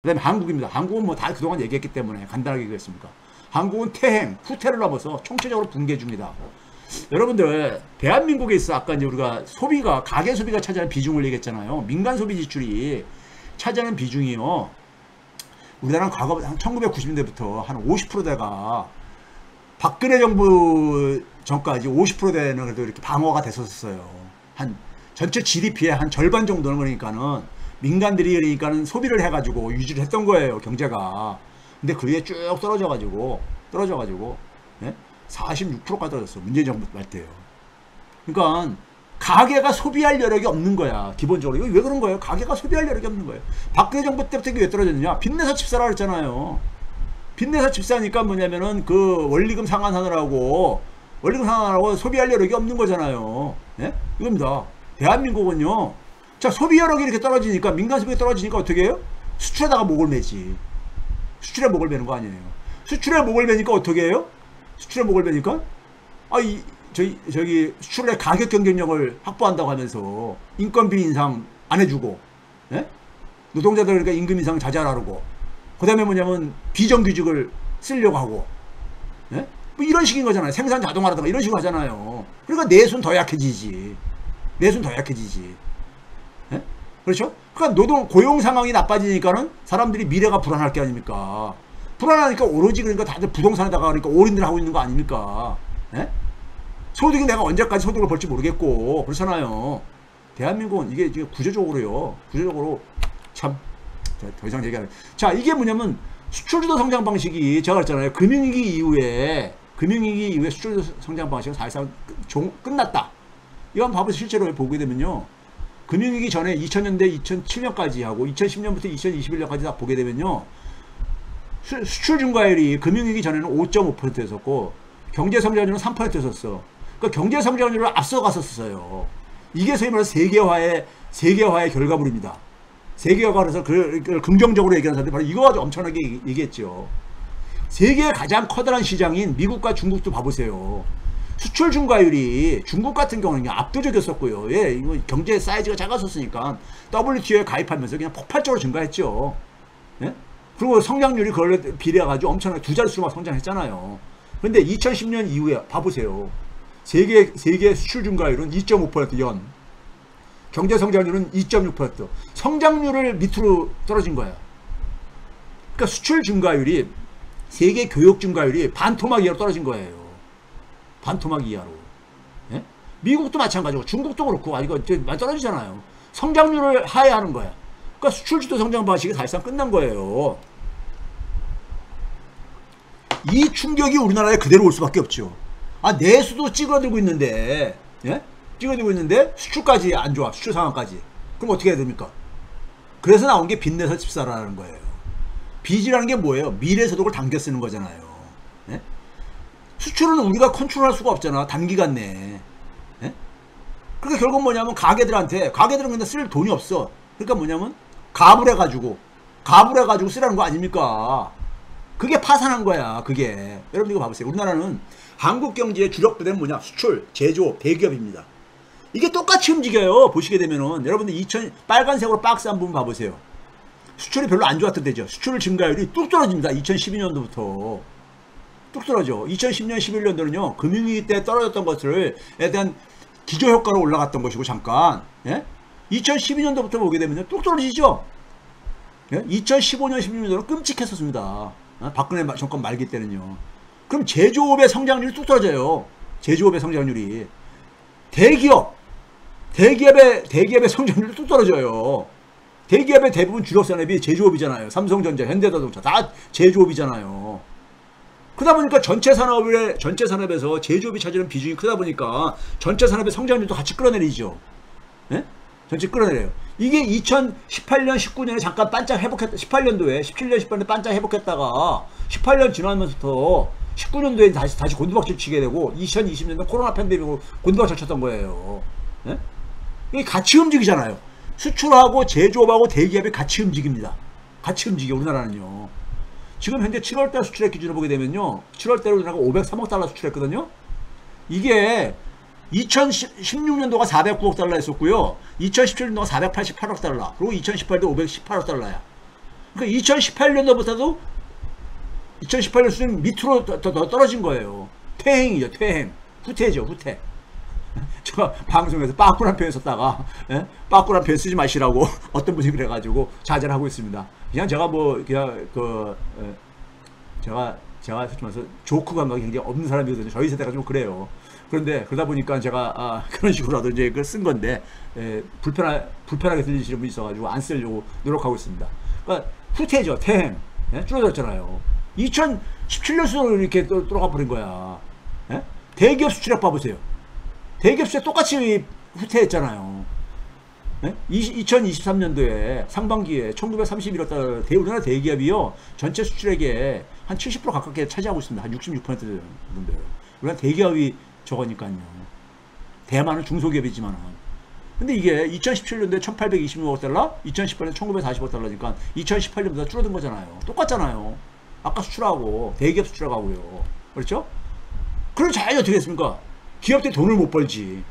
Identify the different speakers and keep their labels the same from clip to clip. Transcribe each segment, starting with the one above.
Speaker 1: 그 다음에 한국입니다. 한국은 뭐 다 그동안 얘기했기 때문에 간단하게 얘기했습니까? 한국은 태행, 후퇴를 넘어서 총체적으로 붕괴 중입니다. 여러분들, 대한민국에 있어 아까 이제 우리가 소비가, 가계 소비가 차지하는 비중을 얘기했잖아요. 민간 소비 지출이 차지하는 비중이요. 우리나라는 과거 1990년대부터 한 50%대가 박근혜 정부 전까지 50%대는 그래도 이렇게 방어가 됐었어요. 한 전체 GDP의 한 절반 정도는 그러니까는 민간들이 그러니까는 소비를 해가지고 유지를 했던 거예요, 경제가. 근데 그 위에 쭉 떨어져가지고 예? 46%까지 떨어졌어. 문재인 정부 말 때요. 그러니까 가계가 소비할 여력이 없는 거야, 기본적으로. 이거 왜 그런 거예요? 가계가 소비할 여력이 없는 거예요. 박근혜 정부 때부터 이게 왜 떨어졌느냐? 빚내서 집 사라 그랬잖아요. 빚내서 집 사니까 뭐냐면은 그 원리금 상환하느라고 소비할 여력이 없는 거잖아요. 예? 이겁니다. 대한민국은요. 자, 소비 여력이 이렇게 떨어지니까, 민간 소비가 떨어지니까 어떻게 해요? 수출에다가 목을 매지. 수출에 목을 매는 거 아니에요. 수출에 목을 매니까 어떻게 해요? 수출에 목을 매니까 저기 수출의 가격 경쟁력을 확보한다고 하면서 인건비 인상 안 해주고, 예? 노동자들 그러니까 임금 인상 자제하라고, 그 다음에 뭐냐면 비정규직을 쓰려고 하고, 예? 뭐 이런 식인 거잖아요. 생산 자동화라든가 이런 식으로 하잖아요. 그러니까 내수는 더 약해지지. 예? 그렇죠? 그러니까 고용 상황이 나빠지니까는 사람들이 미래가 불안할 게 아닙니까? 불안하니까 오로지 그러니까 다들 부동산에다가 그러니까 올인을 하고 있는 거 아닙니까? 예? 소득이 내가 언제까지 소득을 벌지 모르겠고 그렇잖아요. 대한민국은 이게 구조적으로 참, 더 이상 얘기 안 해. 자, 이게 뭐냐면 수출주도 성장 방식이 제가 그랬잖아요. 금융위기 이후에 수출주도 성장 방식은 사실상 끝났다. 이거 한번 봐보세요. 실제로 보게 되면요. 금융위기 전에 2000년대 2007년까지 하고 2010년부터 2021년까지 딱 보게 되면요. 수출 증가율이 금융위기 전에는 5.5%였었고 경제성장률은 3%였었어. 그러니까 경제성장률을 앞서갔었어요. 이게 소위 말해서 세계화의 결과물입니다. 세계화가 그래서 그걸 긍정적으로 얘기하는 사람들이 바로 이거 가지고 엄청나게 얘기했죠. 세계의 가장 커다란 시장인 미국과 중국도 봐보세요. 수출 증가율이 중국 같은 경우는 압도적이었었고요. 예, 이거 경제 사이즈가 작았었으니까 WTO에 가입하면서 그냥 폭발적으로 증가했죠. 예? 그리고 성장률이 그걸 비례해가지고 엄청나게 두 자릿수로 막 성장했잖아요. 근데 2010년 이후에 봐보세요. 세계 수출 증가율은 2.5% 연. 경제 성장률은 2.6%. 성장률을 밑으로 떨어진 거야. 그러니까 수출 증가율이 세계 교역 증가율이 반토막 이하로 떨어진 거예요. 반토막 이하로. 예? 미국도 마찬가지고 중국도 그렇고 이거 많이 떨어지잖아요. 성장률을 하회하는 거야. 그러니까 수출주도 성장 방식이 사실상 끝난 거예요. 이 충격이 우리나라에 그대로 올 수밖에 없죠. 내수도 찌그러들고 있는데, 예? 찌그러들고 있는데 수출까지 안 좋아. 수출 상황까지. 그럼 어떻게 해야 됩니까? 그래서 나온 게 빚내서 집 사라는 거예요. 빚이라는 게 뭐예요? 미래 소득을 당겨 쓰는 거잖아요. 예? 수출은 우리가 컨트롤할 수가 없잖아. 단기간 내에. 예? 그러니까 결국 뭐냐면 가게들은 근데 쓸 돈이 없어. 그러니까 뭐냐면 가불해가지고 쓰라는 거 아닙니까? 그게 파산한 거야. 그게. 여러분 이거 봐보세요. 우리나라는 한국 경제의 주력 부대는 뭐냐? 수출, 제조업, 대기업입니다. 이게 똑같이 움직여요. 보시게 되면은 여러분들 빨간색으로 박스 한 번 봐보세요. 수출이 별로 안 좋았던 때죠. 수출 증가율이 뚝 떨어집니다. 2012년도부터 뚝 떨어져. 2010년 11년도는요 금융위기 때 떨어졌던 것들에 대한 기저효과로 올라갔던 것이고 잠깐, 예? 2012년도부터 보게 되면 뚝 떨어지죠. 예? 2015년 16년도는 끔찍했었습니다. 박근혜 정권 말기 때는요. 그럼 제조업의 성장률이 뚝 떨어져요. 제조업의 성장률이. 대기업의 성장률이 뚝 떨어져요. 대기업의 대부분 주력 산업이 제조업이잖아요. 삼성전자, 현대자동차 다 제조업이잖아요. 그러다 보니까 전체 산업에서 제조업이 차지하는 비중이 크다 보니까 전체 산업의 성장률도 같이 끌어내리죠. 예? 전체 끌어내려요. 이게 2018년, 19년에 잠깐 반짝 회복했다. 17년, 18년에 반짝 회복했다가 18년 지나면서부터 19년도에 다시 곤두박질 치게 되고 2020년도 코로나 팬데믹으로 곤두박질 쳤던 거예요. 예? 이게 같이 움직이잖아요. 수출하고 제조업하고 대기업이 같이 움직입니다. 같이 움직여 우리나라는요. 지금 현재 7월달 수출액 기준으로 보게 되면요. 7월달에 우리나라가 503억 달러 수출했거든요. 이게 2016년도가 409억 달러 했었고요. 2017년도가 488억 달러. 그리고 2018도 518억 달러야. 그러니까 2018년도부터도 2018년 수준 밑으로 더 떨어진 거예요. 퇴행이죠. 퇴행. 후퇴죠. 후퇴. 제가 방송에서 빠꾸란 표현 썼다가 빠꾸란 표현 쓰지 마시라고 어떤 분이 그래가지고 자제를 하고 있습니다. 그냥 제가 뭐 그냥 제가 솔직히 말해서 조크 감각이 굉장히 없는 사람이거든요. 저희 세대가 좀 그래요. 그런데 그러다 보니까 제가 그런 식으로라도 이제 그걸 쓴 건데 불편하게 들리시는 분이 있어가지고 안 쓰려고 노력하고 있습니다. 그러니까 후퇴죠. 퇴행. 줄어들었잖아요. 2017년 수준으로 이렇게 들어가 버린 거야. 대기업 수출액 봐보세요. 대기업 수출액 똑같이 후퇴했잖아요. 2023년도에 상반기에 1931억 달러 우리나라 대기업이요 전체 수출액의 한 70% 가깝게 차지하고 있습니다. 한 66% 정도예요. 우리나라 대기업이 저거니까요. 대만은 중소기업이지만 근데 이게 2017년도에 1826억 달러 2018년 1940억 달러니까 2018년보다 줄어든 거잖아요. 똑같잖아요. 아까 수출하고 대기업 수출하고요. 그렇죠? 그럼 자연히 어떻게 됐습니까? 기업들이 돈을 못 벌지.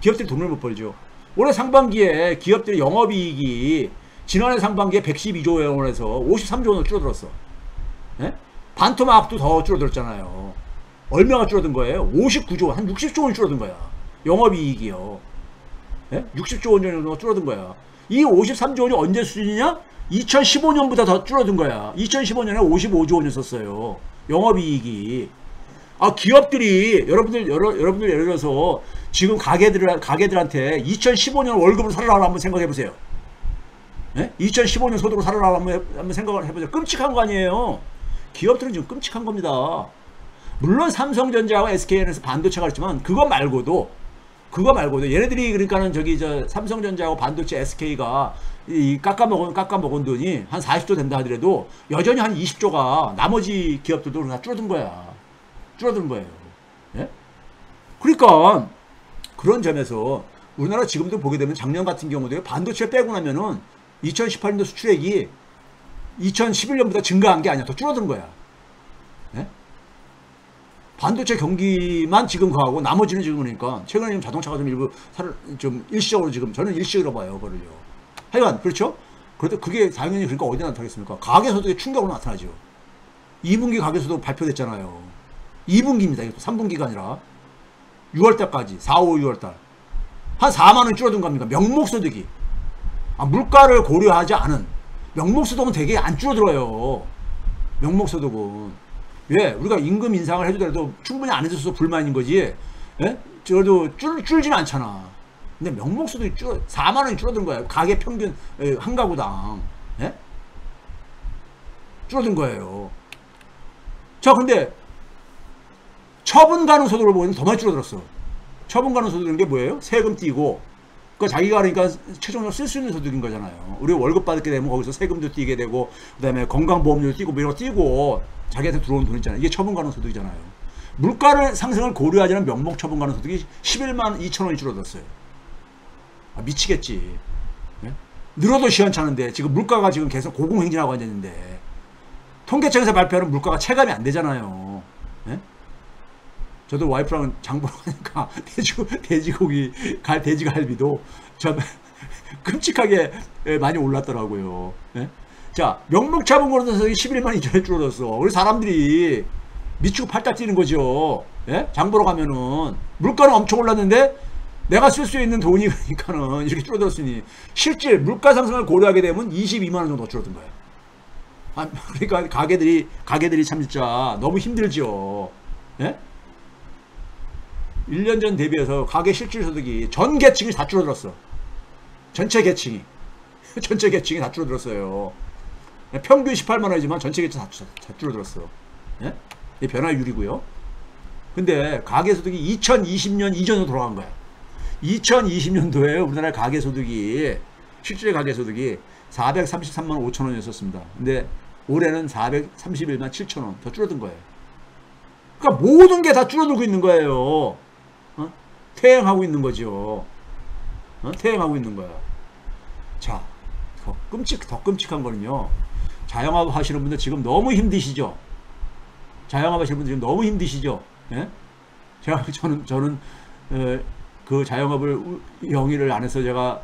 Speaker 1: 기업들이 돈을 못 벌죠. 올해 상반기에 기업들의 영업이익이 지난해 상반기에 112조 원에서 53조 원으로 줄어들었어. 반토막도 더 줄어들었잖아요. 얼마가 줄어든 거예요? 59조 원, 한 60조 원 줄어든 거야. 영업이익이요. 60조 원 정도 줄어든 거야. 이 53조 원이 언제 수준이냐? 2015년보다 더 줄어든 거야. 2015년에 55조 원이었어요. 영업이익이. 기업들이 여러분들 예를 들어서 지금 가게들한테 2015년 월급으로 살아라고 한번 생각해 보세요. 2015년 소득으로 살아라고 한번 생각을 해보세요. 끔찍한 거 아니에요. 기업들은 지금 끔찍한 겁니다. 물론 삼성전자와 SKN에서 반도체가 있지만 그거 말고도 얘네들이 그러니까는 삼성전자하고 반도체 SK가 이 깎아먹은 돈이 한 40조 된다 하더라도 여전히 한 20조가 나머지 기업들도 다 줄어든 거예요. 그러니까 그런 점에서 우리나라 지금도 보게 되면 작년 같은 경우도 반도체 빼고 나면은 2018년도 수출액이 2011년보다 증가한 게 아니야. 더 줄어든 거야. 반도체 경기만 지금 가고 나머지는 지금 그러니까 최근에 지금 자동차가 좀 일부 좀 일시적으로 지금 저는 일시적으로 봐요. 그거를요. 하여간 그렇죠? 그래도 그게 당연히 그러니까 어디 나타나겠습니까? 가계소득의 충격으로 나타나죠. 2분기 가계소득 발표됐잖아요. 2분기입니다. 이것도 3분기가 아니라 6월달까지 4, 5, 6월달 한 4만원 줄어든 겁니까? 명목소득이 물가를 고려하지 않은 명목소득은 되게 안 줄어들어요. 명목소득은 왜? 우리가 임금 인상을 해주더라도 충분히 안 해줘서 불만인 거지. 그래도 줄지는 않잖아. 근데 명목소득이 4만원이 줄어든 거예요. 가계 평균 한 가구당 줄어든 거예요. 자, 근데 처분 가능 소득을 보면 더 많이 줄어들었어. 처분 가능 소득인 게 뭐예요? 세금 띄고 그러니까 자기가 그러니까 최종적으로 쓸 수 있는 소득인 거잖아요. 우리 월급 받게 되면 거기서 세금도 띄게 되고 그다음에 건강보험료도 띄고 뭐 이런 거 띄고 자기한테 들어오는 돈 있잖아요. 이게 처분 가능 소득이잖아요. 물가를 상승을 고려하지 않은 명목 처분 가능 소득이 11만 2천 원이 줄어들었어요. 미치겠지. 늘어도 시원찮은데 지금 물가가 지금 계속 고공행진하고 앉았는데 통계청에서 발표하는 물가가 체감이 안 되잖아요. 저도 와이프랑 장 보러 가니까 돼지갈비도 참 끔찍하게 많이 올랐더라고요. 자, 명목 처분 가능 소득이 11만 2천 원 줄어들었어. 우리 사람들이 미치고 팔딱 뛰는 거죠. 장 보러 가면은 물가는 엄청 올랐는데 내가 쓸 수 있는 돈이 그러니까는 이렇게 줄어들었으니 실질 물가 상승을 고려하게 되면 22만 원 정도 줄어든 거야. 그러니까 가게들이 참 진짜 너무 힘들죠. 1년 전 대비해서 가계 실질 소득이 전 계층이 다 줄어들었어. 전체 계층이 다 줄어들었어요. 평균 18만 원이지만 전체 계층 다 줄어들었어. 이 변화율이고요. 근데 가계소득이 2020년 이전으로 돌아간 거야. 2020년도에 우리나라 가계소득이 실질 가계소득이 433만 5천 원이었습니다. 근데 올해는 431만 7천 원 더 줄어든 거예요. 그러니까 모든 게 다 줄어들고 있는 거예요. 퇴행하고 있는 거죠. 퇴행하고 있는 거야. 자, 더 끔찍한 거는요. 자영업 하시는 분들 지금 너무 힘드시죠? 자영업 하시는 분들 지금 너무 힘드시죠? 저는 그 자영업을 영위를 안 해서 제가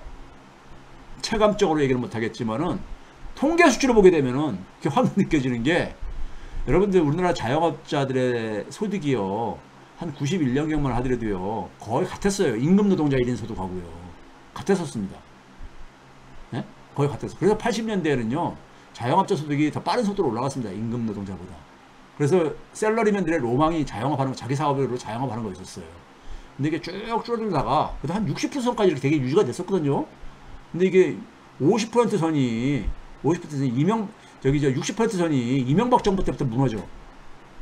Speaker 1: 체감적으로 얘기를 못 하겠지만은 통계 수치로 보게 되면은 이렇게 확 느껴지는 게, 여러분들 우리나라 자영업자들의 소득이요, 한 91년경만 하더라도요 거의 같았어요. 임금 노동자 1인 소득하고요 같았었습니다. 네? 거의 같았어요. 그래서 80년대에는요 자영업자 소득이 더 빠른 속도로 올라갔습니다. 임금 노동자보다. 그래서 셀러리맨들의 로망이 자영업하는 거, 자기 사업으로 자영업하는 거였었어요. 근데 이게 쭉 줄어들다가 그래도 한 60%선까지 이렇게 되게 유지가 됐었거든요. 근데 이게 50% 선이 60% 선이 이명박 정부 때부터 무너져.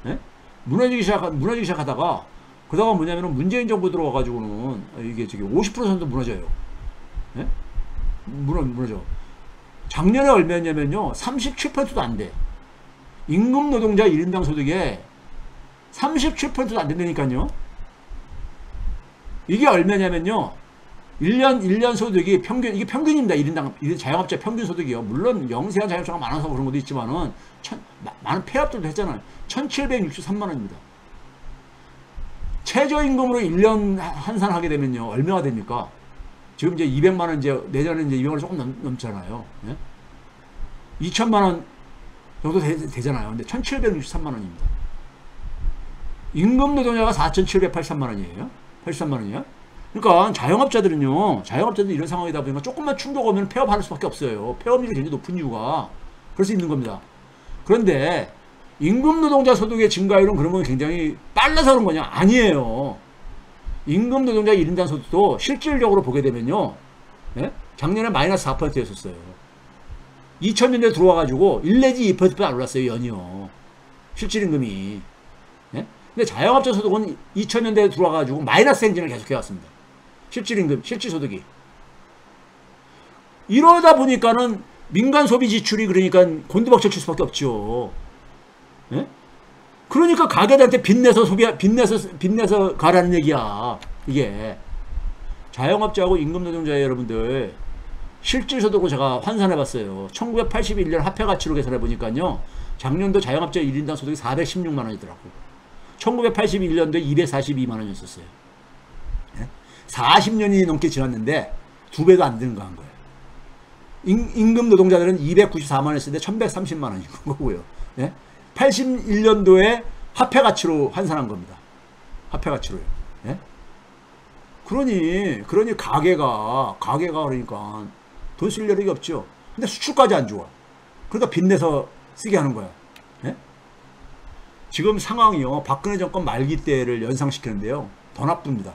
Speaker 1: 네? 무너지기 시작하다가, 그러다가 뭐냐면은 문재인 정부 들어와가지고는 이게 저기 50% 선도 무너져요. 네? 무너져. 작년에 얼마였냐면요 37%도 안 돼. 임금 노동자 1인당 소득에 37%도 안 된다니까요. 이게 얼마냐면요 1년 소득이 평균, 이게 평균입니다. 1인당 자영업자 평균 소득이요. 물론 영세한 자영업자가 많아서 그런 것도 있지만은 많은 폐업들도 했잖아요. 1763만원입니다. 최저임금으로 1년 환산하게 되면요 얼마가 됩니까? 지금 이제 200만원, 이제 내년에 이제 200만원 조금 넘잖아요. 예? 2천만원 정도 되잖아요. 근데 1763만원입니다. 임금 노동자가 4783만원이에요. 83만원이야. 그러니까 자영업자들은요, 자영업자들 이런 상황이다 보니까 조금만 충격 오면 폐업할 수밖에 없어요. 폐업률이 굉장히 높은 이유가 그럴 수 있는 겁니다. 그런데 임금 노동자 소득의 증가율은 그러면 굉장히 빨라서 그런 거냐? 아니에요. 임금 노동자 1인당 소득도 실질적으로 보게 되면요, 예? 작년에 마이너스 4%였었어요. 2000년대 들어와가지고 1 내지 2%안 올랐어요, 연이요. 실질임금이. 예? 근데 자영업자 소득은 2000년대에 들어와가지고 마이너스 행진을 계속해왔습니다. 실질임금, 실질소득이. 이러다 보니까는 민간 소비 지출이 그러니까 곤두박질 칠 수밖에 없죠. 예? 그러니까 가게들한테 빚내서 가라는 얘기야. 이게. 자영업자하고 임금노동자의 여러분들, 실질소득으로 제가 환산해봤어요. 1981년 화폐가치로 계산해보니까요, 작년도 자영업자 1인당 소득이 416만원이더라고. 1981년도에 242만원이었었어요. 예? 40년이 넘게 지났는데 2배도 안 되는 거 한 거예요. 임금 노동자들은 294만원 썼는데 1130만원인 거고요. 예? 81년도에 화폐가치로 환산한 겁니다. 화폐가치로요. 예? 그러니 가게가 그러니까 돈 쓸 여력이 없죠. 근데 수출까지 안 좋아. 그러니까 빚내서 쓰게 하는 거야. 예? 지금 상황이요, 박근혜 정권 말기 때를 연상시키는데요, 더 나쁩니다.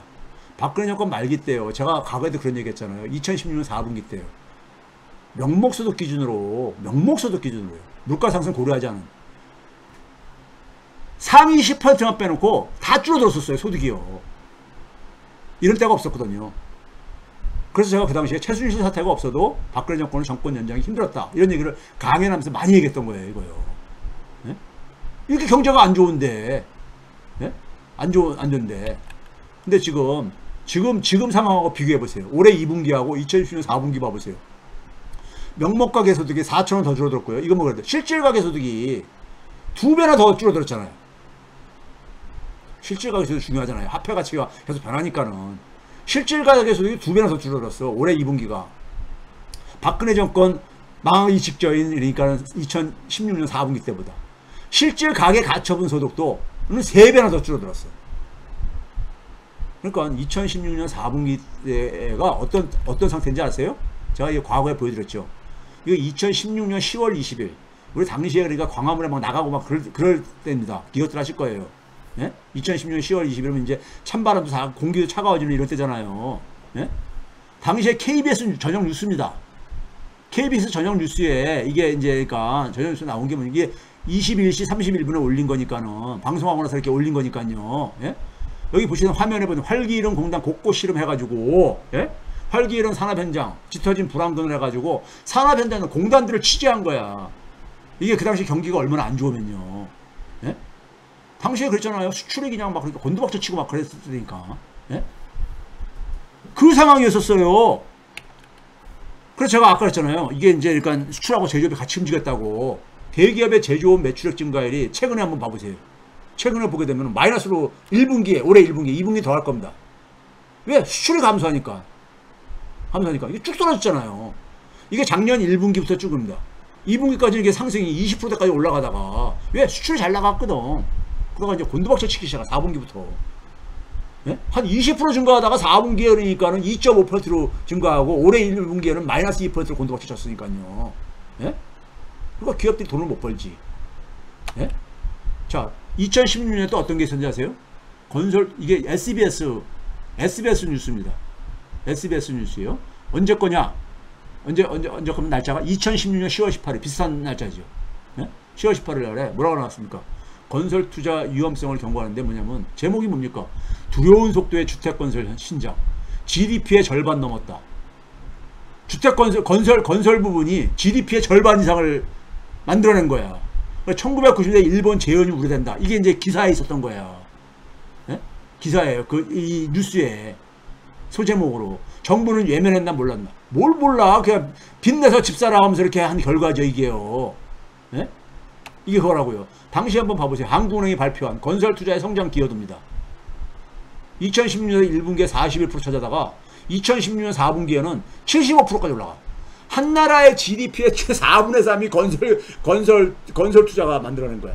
Speaker 1: 박근혜 정권 말기 때요, 제가 과거에도 그런 얘기 했잖아요. 2016년 4분기 때요, 명목소득 기준으로요, 물가 상승 고려하지 않은 상위 10%만 빼놓고 다 줄어들었었어요, 소득이요. 이럴 때가 없었거든요. 그래서 제가 그 당시에 최순실 사태가 없어도 박근혜 정권은 정권 연장이 힘들었다, 이런 얘기를 강연하면서 많이 얘기했던 거예요, 이거요. 네? 이렇게 경제가 안 좋은데, 네? 안 좋은데. 근데 지금 상황하고 비교해 보세요. 올해 2분기하고 2016년 4분기 봐보세요. 명목가계 소득이 4천원 더 줄어들었고요. 이거 뭐 그래도 실질가계 소득이 2배나 더 줄어들었잖아요. 실질가계 소득 중요하잖아요. 화폐 가치가 계속 변하니까는. 실질가계 소득이 2배나 더 줄어들었어, 올해 2분기가. 박근혜 정권 망하기 직전인, 그러니까 2016년 4분기 때보다. 실질 가계 가처분 소득도 3배나 더 줄어들었어. 그러니까 2016년 4분기 때가 어떤 상태인지 아세요? 제가 이거 과거에 보여드렸죠. 이거 2016년 10월 20일. 우리 당시에 그러니까 광화문에 막 나가고 막 그럴 때입니다. 기억들 하실 거예요. 예? 2016년 10월 20일이면 이제 찬바람도 다, 공기도 차가워지는 이럴 때잖아요. 예? 당시에 KBS 저녁 뉴스입니다. KBS 저녁 뉴스에 이게 이제 그러니까 저녁 뉴스 나온 게 뭐 이게 21시 31분에 올린 거니까는, 방송하고 나서 이렇게 올린 거니까요. 예? 여기 보시는 화면에 보면 활기이론 공단 곳곳 실험해가지고, 예? 활기이론 산업현장, 짙어진 불황근을 해가지고 산업현장은 공단들을 취재한 거야. 이게 그 당시 경기가 얼마나 안 좋으면요. 예? 당시에 그랬잖아요. 수출이 그냥 막 그러니까 곤두박질 치고 막 그랬으니까. 예? 그 상황이었었어요. 그래서 제가 아까 그랬잖아요. 이게 이제 그러니까 수출하고 제조업이 같이 움직였다고. 대기업의 제조업 매출액 증가율이 최근에 한번 봐보세요. 최근에 보게 되면 마이너스로 1분기에, 올해 1분기, 2분기 더 할 겁니다. 왜? 수출이 감소하니까. 이게 쭉 떨어졌잖아요. 이게 작년 1분기부터 쭉입니다. 2분기까지 이게 상승이 20%대까지 올라가다가 왜 수출이 잘 나갔거든. 그러다가 이제 곤두박질 치기 시작한 4분기부터. 예? 한 20% 증가하다가 4분기에 그러니까는 2.5%로 증가하고 올해 1분기에는 마이너스 2%로 곤두박질 쳤으니까요. 예? 그러니까 기업들이 돈을 못 벌지. 예? 자, 2016년에 또 어떤 게 있었는지 아세요? 건설, 이게 SBS 뉴스입니다. SBS 뉴스요. 언제 거냐? 언제 거면 날짜가 2016년 10월 18일 비슷한 날짜죠. 예? 10월 18일 날에 뭐라고 나왔습니까? 건설 투자 위험성을 경고하는데 뭐냐면 제목이 뭡니까? 두려운 속도의 주택 건설 신장. GDP의 절반 넘었다. 주택 건설 부분이 GDP의 절반 이상을 만들어낸 거야. 1990년대 일본 재현이 우려된다. 이게 이제 기사에 있었던 거야. 예? 기사예요. 이 뉴스에 소제목으로 정부는 예면했나 몰랐나? 뭘 몰라? 그냥 빚내서 집 사라 하면서 이렇게 한 결과죠, 이게요. 예? 이게 그거라고요. 당시 한번 봐보세요. 한국은행이 발표한 건설 투자의 성장 기여도입니다. 2016년 1분기에 41% 찾아다가 2016년 4분기에는 75%까지 올라가. 한 나라의 GDP의 최 4분의 3이 건설 투자가 만들어낸 거야.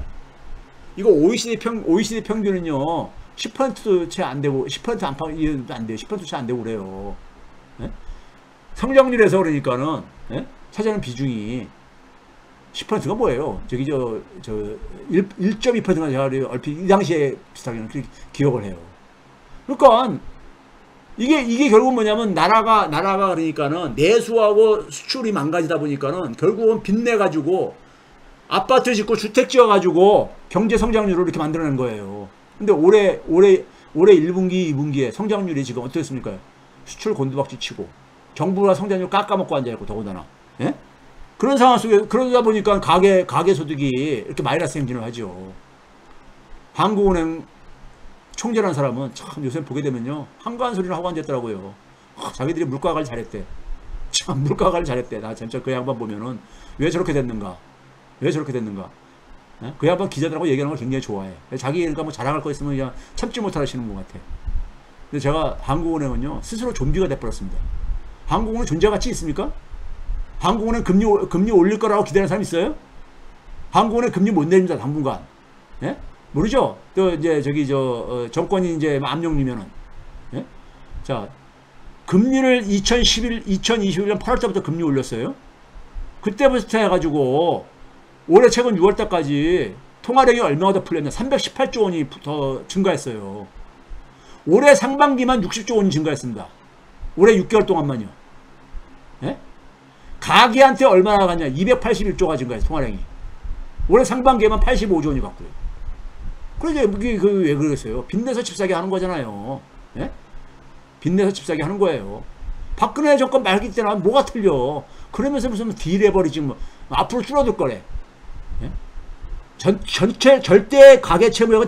Speaker 1: 이거 OECD 평균은요, 10%도 채 안 되고, 10% 안팎 안 돼요. 10% 채 안 되고 그래요. 예? 성장률에서 그러니까는, 예? 차지하는 비중이 10%가 뭐예요? 1.2%가 제가 얼핏 이 당시에 비슷하게 그렇게 기억을 해요. 그러니까, 이게 결국 뭐냐면, 나라가 그러니까는 내수하고 수출이 망가지다 보니까는 결국은 빚내가지고 아파트 짓고 주택 지어가지고 경제 성장률을 이렇게 만들어낸 거예요. 근데 올해 1분기, 2분기에 성장률이 지금 어떻습니까? 수출 곤두박질 치고 정부가 성장률 깎아먹고 앉아있고 더군다나. 예? 그런 상황 속에 그러다 보니까 가계 소득이 이렇게 마이너스 행진을 하죠. 한국은행 총재라는 사람은 참 요새 보게 되면요 한가한 소리를 하고 앉았더라고요. 자기들이 물가 관리 잘했대. 참 물가 관리 잘했대. 나 진짜 그 양반 보면은 왜 저렇게 됐는가? 왜 저렇게 됐는가? 예? 그 양반 기자들하고 얘기하는 걸 굉장히 좋아해. 자기가 뭐 자랑할 거 있으면 그냥 참지 못하시는 것 같아. 근데 제가 한국은행은요 스스로 좀비가 돼버렸습니다. 한국은행 존재 가치 있습니까? 한국은행 금리 올릴 거라고 기대하는 사람 있어요? 한국은행 금리 못 내립니다 당분간. 예? 모르죠? 또 이제 정권이 이제 압력이면은. 예? 자, 금리를 2021년 8월 때부터 금리 올렸어요. 그때부터 해가지고 올해 최근 6월 달까지 통화량이 얼마나 더 풀렸냐? 318조 원이 더 증가했어요. 올해 상반기만 60조 원이 증가했습니다. 올해 6개월 동안만요. 예? 가계한테 얼마나 갔냐? 281조가 증가했어요. 통화량이. 올해 상반기에만 85조 원이 갔고요. 그러니까 왜 그러겠어요? 빚내서 집 사게 하는 거잖아요. 예? 빚내서 집 사게 하는 거예요. 박근혜 정권 말기 때는 뭐가 틀려? 그러면서 무슨 딜해버리지 뭐 앞으로 줄어들 거래. 예? 절대 가계 채무액은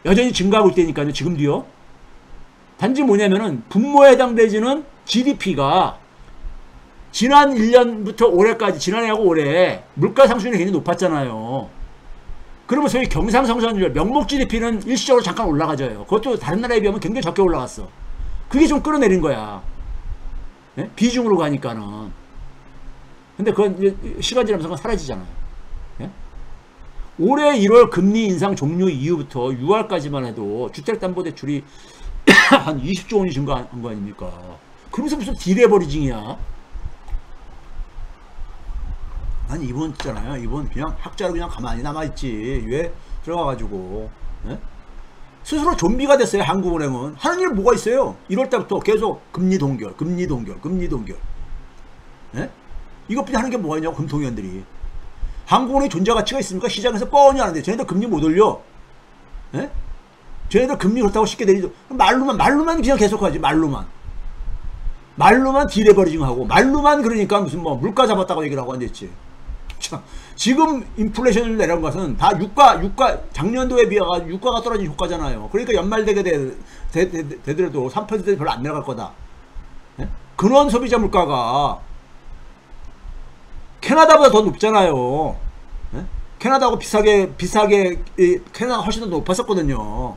Speaker 1: 여전히 증가하고 있다니까요. 지금도요. 단지 뭐냐면은 분모에 해당되지는 GDP가 지난 1년부터 올해까지 지난해하고 올해 물가 상승률이 굉장히 높았잖아요. 그러면 소위 경상성장률 명목 GDP는 일시적으로 잠깐 올라가져요. 그것도 다른 나라에 비하면 굉장히 적게 올라갔어. 그게 좀 끌어내린 거야. 예? 비중으로 가니까는. 근데 그건 시간 지나면서 사라지잖아요. 예? 올해 1월 금리 인상 종료 이후부터 6월까지만 해도 주택담보대출이 한 20조 원이 증가한 거 아닙니까? 그러면서 무슨 딜레버리징이야? 아니 이번 있잖아요. 이번 그냥 학자로 그냥 가만히 남아있지. 왜 들어가가지고 스스로 좀비가 됐어요. 한국은행은 하는 일 뭐가 있어요? 1월달부터 계속 금리 동결. 예? 이것뿐이 하는 게 뭐가 있냐고 금통위원들이. 한국은행의 존재 가치가 있습니까? 시장에서 뻔히 하는데 쟤네들 금리 못 올려. 예? 쟤네들 금리 그렇다고 쉽게 내리죠. 말로만 그냥 계속하지. 말로만 딜레버리징 하고 말로만 그러니까 무슨 뭐 물가 잡았다고 얘기를 하고 앉았지. 지금 인플레이션을 내려온 것은 다 유가 작년도에 비하가 유가가 떨어진 효과잖아요. 그러니까 연말 되더라도 3% 별로 안 내려갈 거다. 예? 근원 소비자 물가가 캐나다보다 더 높잖아요. 예? 캐나다하고 비슷하게 캐나다가 훨씬 더 높았었거든요.